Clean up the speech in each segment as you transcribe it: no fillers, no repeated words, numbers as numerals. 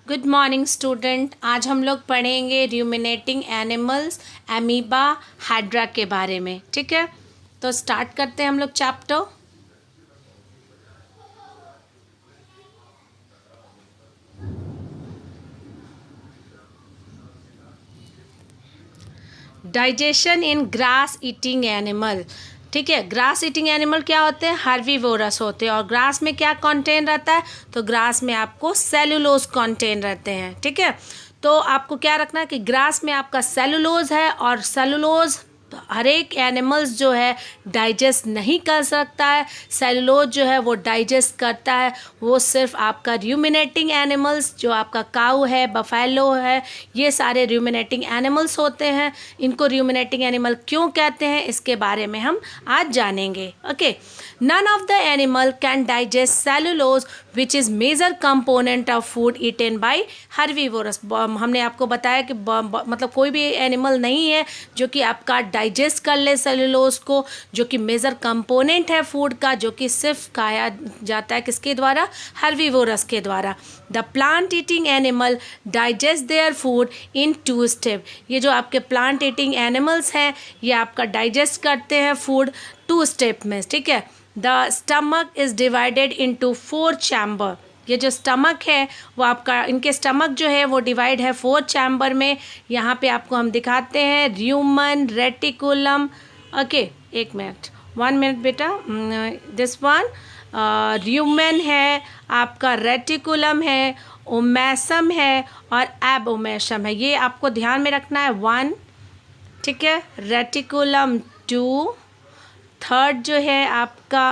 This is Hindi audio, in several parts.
Good morning student. आज हम लोग पढ़ेंगे रूमिनेटिंग एनिमल्स, अमीबा, हाइड्रा के बारे में। ठीक है, तो स्टार्ट करते हैं हम लोग चैप्टर। डाइजेशन इन ग्रास ईटिंग एनिमल। ठीक है, ग्रास ईटिंग एनिमल क्या होते हैं? हर्बीवोरस होते हैं। और ग्रास में क्या कंटेन रहता है? तो ग्रास में आपको सेलुलोज कंटेन रहते हैं। ठीक है, तो आपको क्या रखना है कि ग्रास में आपका सेलुलोज है, और सेलुलोज हर एक एनिमल्स जो है डाइजेस्ट नहीं कर सकता है। सेलुलोज जो है वो डाइजेस्ट करता है वो सिर्फ आपका रूमिनेटिंग एनिमल्स, जो आपका काऊ है, बफेलो है, ये सारे रूमिनेटिंग एनिमल्स होते हैं। इनको रूमिनेटिंग एनिमल क्यों कहते हैं इसके बारे में हम आज जानेंगे। Okay, none of the animal can digest cellulose which is major component of food eaten by herbivorous. हमने आपको बताया कि मतलब कोई भी एनिमल नहीं है जो कि आपका डाइजेस्ट कर ले सेलुलोज को, जो कि मेजर कंपोनेंट है फूड का, जो कि सिर्फ खाया जाता है किसके द्वारा? हर्बीवोरस के द्वारा। The plant eating animal digest their food in 2 step. ये जो आपके प्लांट ईटिंग एनिमल्स हैं ये आपका डाइजेस्ट करते हैं फूड 2 स्टेप में। ठीक है, the stomach is divided into 4 chamber. ये जो स्टमक है वो आपका, इनके स्टमक जो है वो डिवाइड है 4 चैम्बर में। यहाँ पे आपको हम दिखाते हैं र्यूमन, रेटिकुलम। ओके, 1 मिनट, 1 मिनट बेटा। दिस वन र्यूमन है, आपका रेटिकुलम है, ओमेसम है और एब ओमेसम है। ये आपको ध्यान में रखना है। 1, ठीक है, रेटिकुलम 2, थर्ड जो है आपका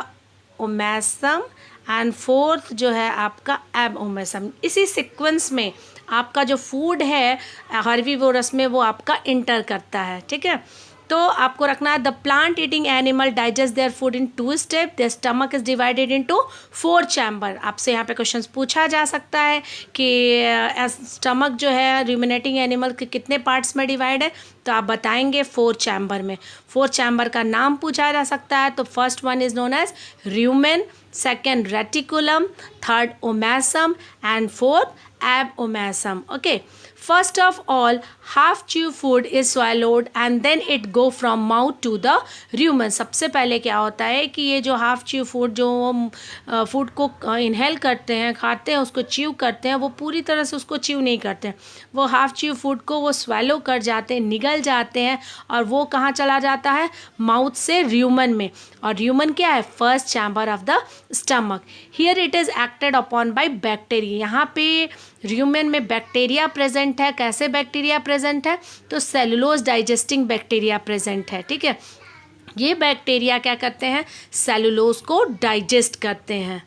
ओमेसम एंड फोर्थ जो है आपका एब ओमेसम। इसी सीक्वेंस में आपका जो फूड है हर्बीवोरस में वो आपका इंटर करता है। ठीक है, तो आपको रखना है the plant eating animal digest their food in 2 step. Their stomach is divided into 4 chamber. आपसे यहाँ पे क्वेश्चंस पूछा जा सकता है कि स्टमक जो है रूमिनेटिंग एनिमल के कितने पार्ट्स में डिवाइड है, तो आप बताएंगे 4 चैम्बर में। 4 चैम्बर का नाम पूछा जा सकता है, तो first one is known as rumen, second reticulum, third omasum and fourth abomasum. Okay, first of all half chew food is swallowed and then it go from mouth to the rumen। सबसे पहले क्या होता है कि ये जो हाफ च्यू फूड, जो फूड को इनहेल करते हैं, खाते हैं, उसको च्यू करते हैं, वो पूरी तरह से उसको च्यू नहीं करते हैं। वो हाफ च्यू फूड को वो swallow कर जाते हैं, निगल जाते हैं, और वो कहाँ चला जाता है? माउथ से र्यूमन में। और र्यूमन क्या है? First chamber of the stomach. Here it is acted upon by bacteria. यहाँ पे र्यूमेन में बैक्टीरिया प्रेजेंट है। कैसे बैक्टीरिया प्रेजेंट है? तो सेलुलोज डाइजेस्टिंग बैक्टीरिया प्रेजेंट है। ठीक है, ये बैक्टीरिया क्या करते हैं? सेलुलोज को डाइजेस्ट करते हैं।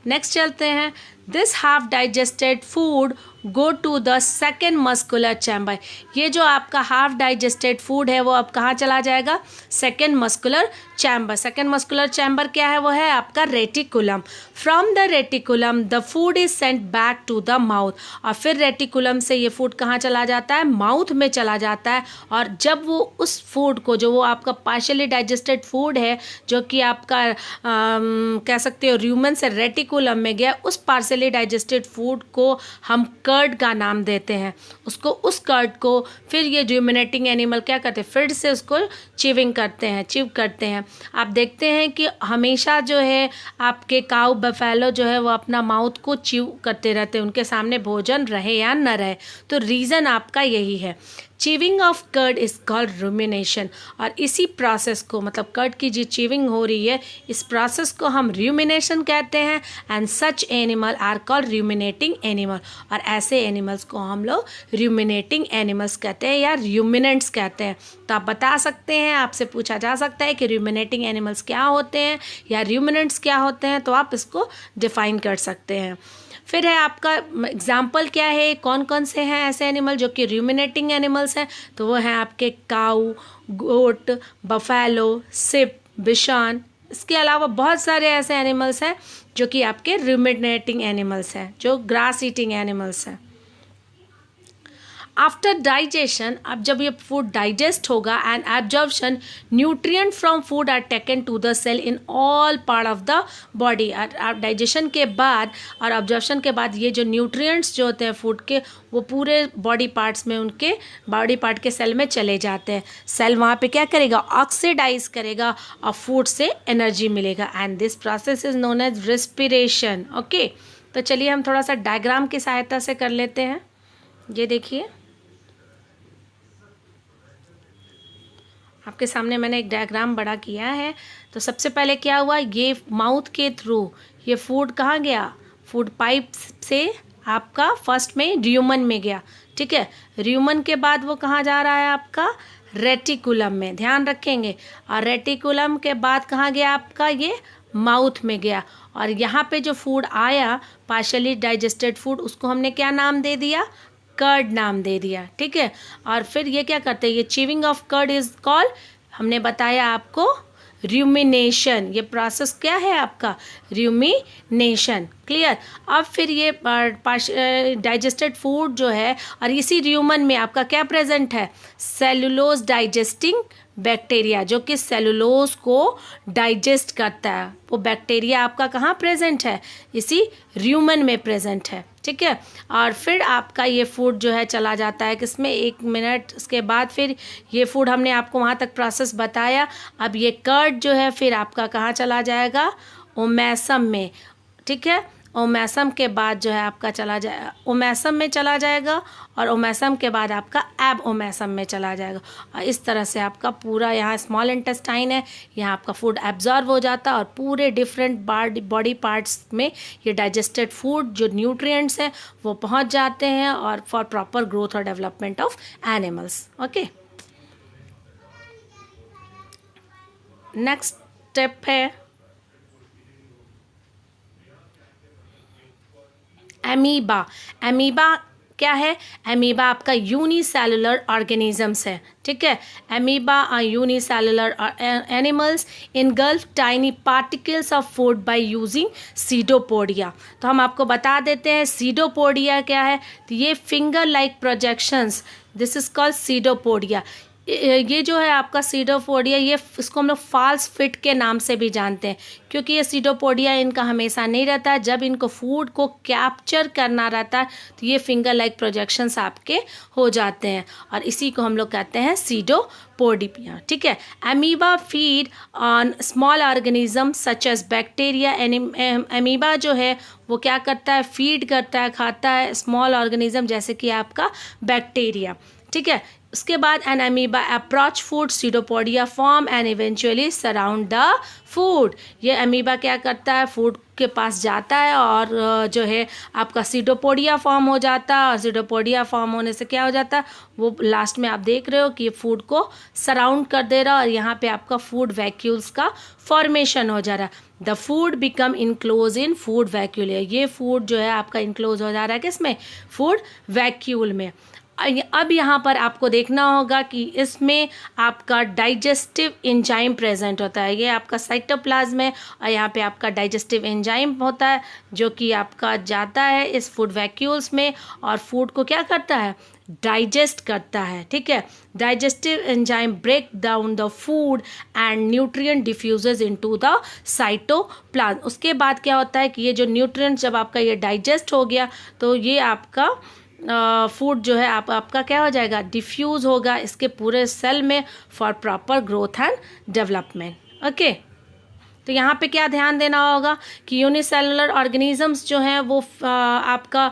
नेक्स्ट चलते हैं। This half digested food go to the second muscular chamber. ये जो आपका हाफ डाइजेस्टेड फूड है वो अब कहाँ चला जाएगा? Second muscular chamber. Second muscular chamber क्या है? वो है आपका reticulum. From the reticulum the food is sent back to the mouth. और फिर रेटिकुलम से ये फूड कहाँ चला जाता है? माउथ में चला जाता है। और जब वो उस फूड को, जो वो आपका पार्शियली डाइजेस्टेड फूड है, जो कि आपका कह सकते हो र्यूमन से रेटिकुलम में गया, उस पार्शियली डाइजेस्टेड फूड को हम कर्ड का नाम देते हैं। उसको, उस कर्ड को फिर ये रूमिनेटिंग एनिमल क्या करते हैं? फिर से उसको च्यूइंग करते हैं, च्यू करते हैं। आप देखते हैं कि हमेशा जो है आपके काऊ, बफेलो जो है वो अपना माउथ को च्यू करते रहते हैं, उनके सामने भोजन रहे या न रहे। तो रीज़न आपका यही है। Chewing of curd is called rumination. और इसी प्रोसेस को, मतलब कर्ड की जो च्यूइंग हो रही है, इस प्रोसेस को हम रूमिनेशन कहते हैं। And such animal are called ruminating animal. और ऐसे एनिमल्स को हम लोग रूमिनेटिंग एनिमल्स कहते हैं या रूमिनेंट्स कहते हैं। तो आप बता सकते हैं, आपसे पूछा जा सकता है कि रूमिनेटिंग एनिमल्स क्या होते हैं या रूमिनेंट्स क्या होते हैं, तो आप इसको डिफाइन कर सकते हैं। फिर है आपका एग्जाम्पल क्या है, कौन कौन से हैं ऐसे एनिमल जो कि रूमिनेटिंग एनिमल्स हैं? तो वो हैं आपके काऊ, गोट, बफेलो, सिप, बिशान। इसके अलावा बहुत सारे ऐसे एनिमल्स हैं जो कि आपके रूमिनेटिंग एनिमल्स हैं, जो ग्रास ईटिंग एनिमल्स हैं। आफ्टर डाइजेशन, अब जब ये फूड डाइजेस्ट होगा and absorption, nutrient from food are taken to the cell in all part of the body. Digestion के बाद और ऑब्जॉर्प्शन के बाद ये जो न्यूट्रिएंट्स जो होते हैं फूड के, वो पूरे बॉडी पार्ट्स में, उनके बॉडी पार्ट के सेल में चले जाते हैं। सेल वहाँ पे क्या करेगा, ऑक्सीडाइज करेगा और फूड से एनर्जी मिलेगा and this process is known as respiration. Okay, तो चलिए हम थोड़ा सा डायग्राम की सहायता से कर लेते हैं। ये देखिए, आपके सामने मैंने एक डायग्राम बड़ा किया है। तो सबसे पहले क्या हुआ, ये माउथ के थ्रू ये फूड कहाँ गया, फूड पाइप से आपका फर्स्ट में र्यूमन में गया। ठीक है, र्यूमन के बाद वो कहाँ जा रहा है आपका, रेटिकुलम में, ध्यान रखेंगे। और रेटिकुलम के बाद कहाँ गया आपका, ये माउथ में गया। और यहाँ पे जो फूड आया पार्शियली डाइजेस्टेड फूड, उसको हमने क्या नाम दे दिया, कर्ड नाम दे दिया। ठीक है, और फिर ये क्या करते हैं, ये chewing of curd is called, हमने बताया आपको, र्यूमिनेशन। ये प्रोसेस क्या है आपका, र्यूमिनेशन। क्लियर। अब फिर ये डाइजेस्टेड फूड जो है, और इसी र्यूमन में आपका क्या प्रेजेंट है, सेलुलोज डाइजेस्टिंग बैक्टीरिया, जो कि सेलुलोज को डाइजेस्ट करता है। वो बैक्टीरिया आपका कहाँ प्रेजेंट है, इसी र्यूमन में प्रेजेंट है। ठीक है, और फिर आपका ये फूड जो है चला जाता है किसमें, 1 मिनट उसके बाद फिर ये फूड हमने आपको वहाँ तक प्रोसेस बताया। अब ये कर्ड जो है फिर आपका कहाँ चला जाएगा, ओमैसम में। ठीक है, ओमैसम के बाद जो है आपका चला जाएगा, ओमैसम में चला जाएगा, और ओमैसम के बाद आपका एब ओमैसम में चला जाएगा। और इस तरह से आपका पूरा यहाँ स्मॉल इंटेस्टाइन है, यहाँ आपका फूड एब्जॉर्ब हो जाता है और पूरे डिफरेंट बॉडी पार्ट्स में ये डाइजेस्टेड फूड जो न्यूट्रिएंट्स हैं वो पहुँच जाते हैं, और फॉर प्रॉपर ग्रोथ और development of animals. Okay, next step है एमीबा। एमीबा क्या है, एमीबा आपका यूनिसेलुलर ऑर्गेनिजम्स है। ठीक है, amoeba are unicellular animals engulf tiny particles of food by using pseudopodia. तो हम आपको बता देते हैं सीडोपोडिया क्या है। तो ये finger like projections, this is called pseudopodia. ये जो है आपका सीडोपोडिया, ये इसको हम लोग फॉल्स फिट के नाम से भी जानते हैं, क्योंकि ये सीडोपोडिया इनका हमेशा नहीं रहता है। जब इनको फूड को कैप्चर करना रहता है तो ये फिंगर लाइक प्रोजेक्शंस आपके हो जाते हैं, और इसी को हम लोग कहते हैं सीडोपोडिया। ठीक है, amoeba feed on small organism such as bacteria. Amoeba जो है वो क्या करता है, फीड करता है, खाता है स्मॉल ऑर्गेनिज्म जैसे कि आपका बैक्टीरिया। ठीक है, उसके बाद an amoeba approach food pseudopodia form and eventually surround the food. ये अमीबा क्या करता है, फूड के पास जाता है और जो है आपका सीडोपोडिया फॉर्म हो जाता है, और सीडोपोडिया फॉर्म होने से क्या हो जाता है, वो लास्ट में आप देख रहे हो कि ये फूड को सराउंड कर दे रहा है, और यहाँ पे आपका फूड वैक्यूल्स का फॉर्मेशन हो जा रहा है। The food become enclose in food vacuole. ये फूड जो है आपका इनक्लोज हो जा रहा है किसमें, फूड वैक्यूल में। अब यहाँ पर आपको देखना होगा कि इसमें आपका डाइजेस्टिव एंजाइम प्रेजेंट होता है। ये आपका साइटोप्लाज्म है, और यहाँ पे आपका डाइजेस्टिव एंजाइम होता है जो कि आपका जाता है इस फूड वैक्यूल्स में, और फूड को क्या करता है, डाइजेस्ट करता है। ठीक है, digestive enzyme break down the food and nutrient diffuses into the cytoplasm. उसके बाद क्या होता है कि ये जो न्यूट्रिएंट जब आपका ये डाइजेस्ट हो गया तो ये आपका फूड जो है आपका क्या हो जाएगा, डिफ्यूज होगा इसके पूरे सेल में for proper growth and development. Okay, तो यहाँ पे क्या ध्यान देना होगा कि यूनिसेलुलर ऑर्गेनिजम्स जो हैं वो आपका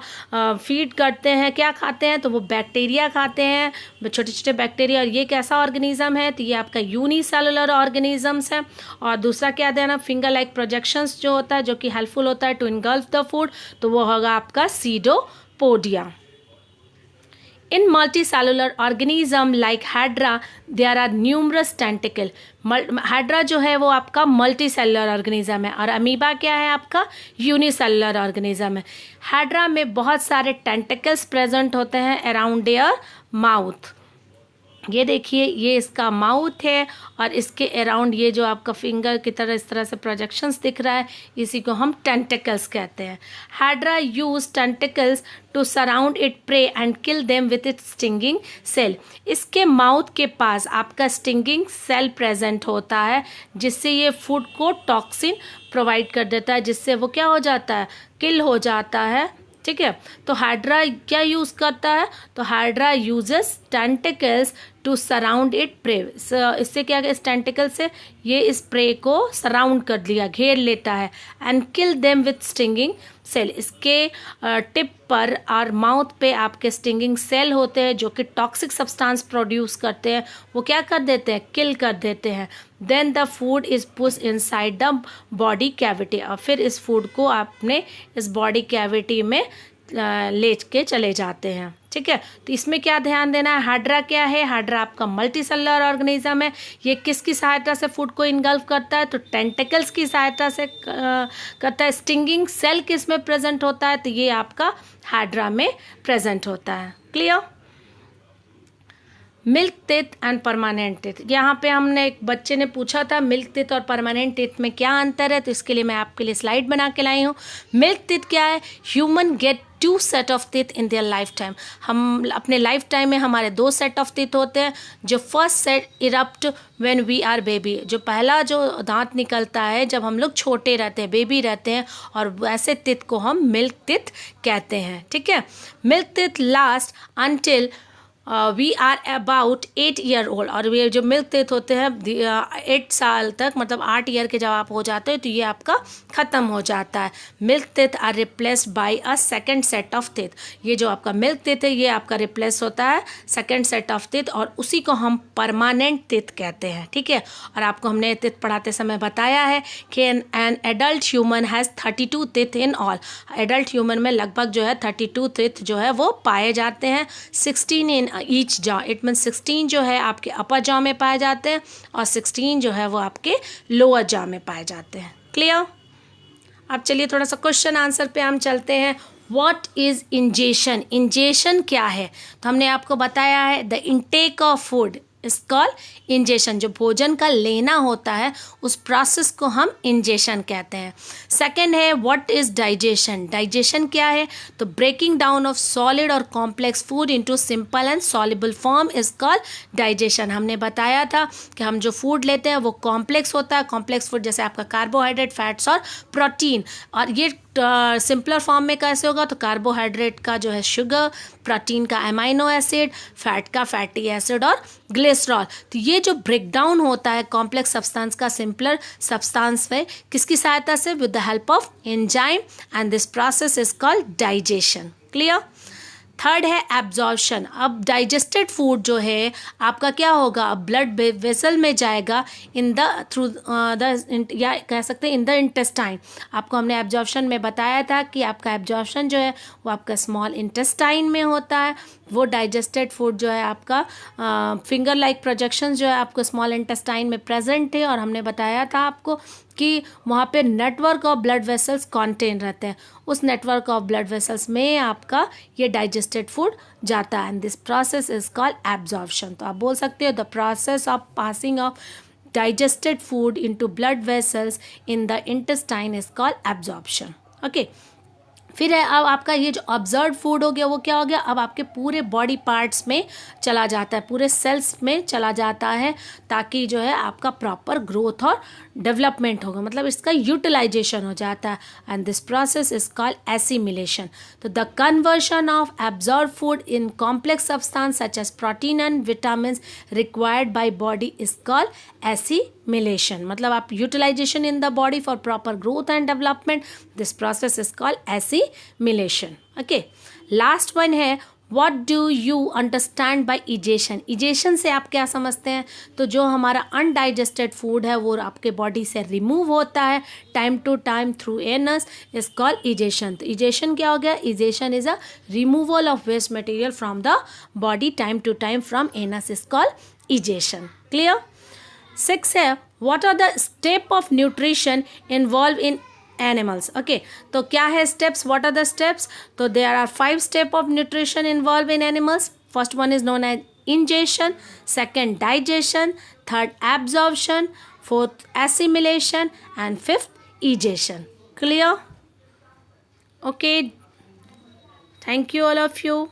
फीड करते हैं, क्या खाते हैं, तो वो बैक्टीरिया खाते हैं, छोटे छोटे बैक्टीरिया। और ये कैसा ऑर्गेनिज्म है, तो ये आपका यूनिसेलुलर ऑर्गेनिजम्स है। और दूसरा क्या देना, फिंगर लाइक प्रोजेक्शंस जो होता है, जो कि हेल्पफुल होता है टू इनगल्फ द फूड, तो वो होगा आपका pseudopodia. In multicellular organism like Hydra, there are numerous tentacle. Hydra जो है वो आपका मल्टी सेलुलर ऑर्गेनिज्म है, और अमीबा क्या है आपका यूनिसेलुलर ऑर्गेनिज्म है। हाइड्रा में बहुत सारे टेंटिकल्स प्रेजेंट होते हैं अराउंड देयर माउथ। ये देखिए, ये इसका माउथ है और इसके अराउंड ये जो आपका फिंगर की तरह इस तरह से प्रोजेक्शंस दिख रहा है, इसी को हम टेंटिकल्स कहते हैं। Hydra use tentacles to surround it prey and kill them with it stinging cell. इसके माउथ के पास आपका स्टिंगिंग सेल प्रेजेंट होता है, जिससे ये फूड को टॉक्सिन प्रोवाइड कर देता है, जिससे वो क्या हो जाता है, किल हो जाता है। ठीक है, तो हाइड्रा क्या यूज़ करता है, तो hydra uses tentacles to surround it prey. इससे क्या, इस टेंटिकल से ये इस प्रे को सराउंड कर लिया, घेर लेता है। And kill them with stinging cell. इसके टिप पर और माउथ पे आपके स्टिंगिंग सेल होते हैं, जो कि टॉक्सिक सब्सटेंस प्रोड्यूस करते हैं, वो क्या कर देते हैं, किल कर देते हैं। Then the food is push inside the body cavity. और फिर इस फूड को आपने इस बॉडी कैविटी में ले के चले जाते हैं। ठीक है, तो इसमें क्या ध्यान देना है, हाइड्रा क्या है, हाइड्रा आपका मल्टी सेलुलर ऑर्गेनिज्म है। ये किसकी सहायता से फूड को इनगल्फ करता है, तो टेंटिकल्स की सहायता से करता है। स्टिंगिंग सेल किस में प्रेजेंट होता है, तो ये आपका हाइड्रा में प्रेजेंट होता है। Clear. Milk teeth and permanent teeth. यहाँ पे हमने एक बच्चे ने पूछा था मिल्क टीथ और परमानेंट टीथ में क्या अंतर है, तो इसके लिए मैं आपके लिए स्लाइड बना के लाई हूँ। मिल्क टीथ क्या है, human get 2 set of teeth in their life time. हम अपने लाइफ टाइम में हमारे 2 सेट ऑफ टीथ होते हैं। जो first set erupt when we are baby, जो पहला जो दांत निकलता है जब हम लोग छोटे रहते हैं, बेबी रहते हैं, और वैसे टीथ को हम मिल्क टीथ कहते हैं। ठीक है, milk teeth last until we are about 8 year old. और ये जो मिल्क टीथ होते हैं 8 साल तक, मतलब 8 ईयर के जब आप हो जाते हो तो ये आपका ख़त्म हो जाता है। Milk teeth are replaced by a second set of teeth. ये जो आपका मिल्क टीथ है ये आपका रिप्लेस होता है सेकेंड सेट ऑफ टीथ, और उसी को हम परमानेंट टीथ कहते हैं। ठीक है, और आपको हमने टीथ पढ़ाते समय बताया है कि an adult human has 32 teeth in all. Adult human में लगभग जो है 32 टीथ जो है वो पाए जाते हैं। 16 in each jaw, it mean 16 जो है आपके अपर जॉ में पाए जाते हैं और 16 जो है वो आपके लोअर जॉ में पाए जाते हैं। क्लियर। अब चलिए थोड़ा सा क्वेश्चन आंसर पे हम चलते हैं। व्हाट इज इंजेशन, इंजेशन क्या है, तो हमने आपको बताया है the intake of food is called ingestion. जो भोजन का लेना होता है उस प्रोसेस को हम इंजेशन कहते हैं। सेकंड है व्हाट इज डाइजेशन, डाइजेशन क्या है, तो ब्रेकिंग डाउन ऑफ सॉलिड और complex food into simple and soluble form is called digestion. हमने बताया था कि हम जो फूड लेते हैं वो कॉम्प्लेक्स होता है। कॉम्प्लेक्स फूड जैसे आपका कार्बोहाइड्रेट, फैट्स और प्रोटीन, और ये सिंपलर फॉर्म में कैसे होगा, तो कार्बोहाइड्रेट का जो है शुगर, प्रोटीन का अमाइनो एसिड, फैट का फैटी एसिड और ग्लिसरॉल। तो ये जो ब्रेकडाउन होता है कॉम्प्लेक्स सब्सटेंस का सिंपलर सब्सटेंस में, किसकी सहायता से, with the help of enzyme, and this process is called digestion. Clear. Third है एब्जॉर्प्शन। अब डाइजेस्टेड फूड जो है आपका क्या होगा, ब्लड वेसल में जाएगा इन द थ्रू द, या कह सकते हैं इन द इंटेस्टाइन। आपको हमने एब्जॉर्प्शन में बताया था कि आपका एब्जॉर्प्शन जो है वो आपका स्मॉल इंटेस्टाइन में होता है। वो डाइजेस्टेड फूड जो है आपका फिंगर लाइक प्रोजेक्शंस जो है आपको स्मॉल इंटेस्टाइन में प्रेजेंट है, और हमने बताया था आपको कि वहाँ पे network of blood vessels contain रहते हैं। उस नेटवर्क ऑफ ब्लड वेसल्स में आपका ये डाइजेस्टेड फूड जाता है, and this process is called absorption. तो आप बोल सकते हो the process of passing of digested food into blood vessels in the intestine is called absorption. Okay. फिर है अब आपका ये जो ऑब्जर्व फूड हो गया वो क्या हो गया, अब आपके पूरे बॉडी पार्ट्स में चला जाता है, पूरे सेल्स में चला जाता है, ताकि जो है आपका प्रॉपर ग्रोथ और डेवलपमेंट होगा, मतलब इसका यूटिलाइजेशन हो जाता है, and this process is called assimilation. तो the conversion of absorb food in complex substance such as protein and vitamin required by body is called assimilation. मतलब आप utilisation in the body for proper growth and development, this process is called assimilation. Okay, last one है what do you understand by egestion. Egestion से आप क्या समझते हैं, तो जो हमारा अनडाइजेस्टेड फूड है वो आपके बॉडी से रिमूव होता है time to time through anus, is called egestion. तो इजेशन क्या हो गया, egestion is a removal of waste material from the body time to time from anus, is called egestion. Clear. 6 है what are the step of nutrition involve in animals. Okay, तो क्या है steps, what are the steps, तो there are 5 step of nutrition involve in animals. First one is known as ingestion, second digestion, third absorption, fourth assimilation, and fifth egestion. Clear? Okay. Thank you all of you.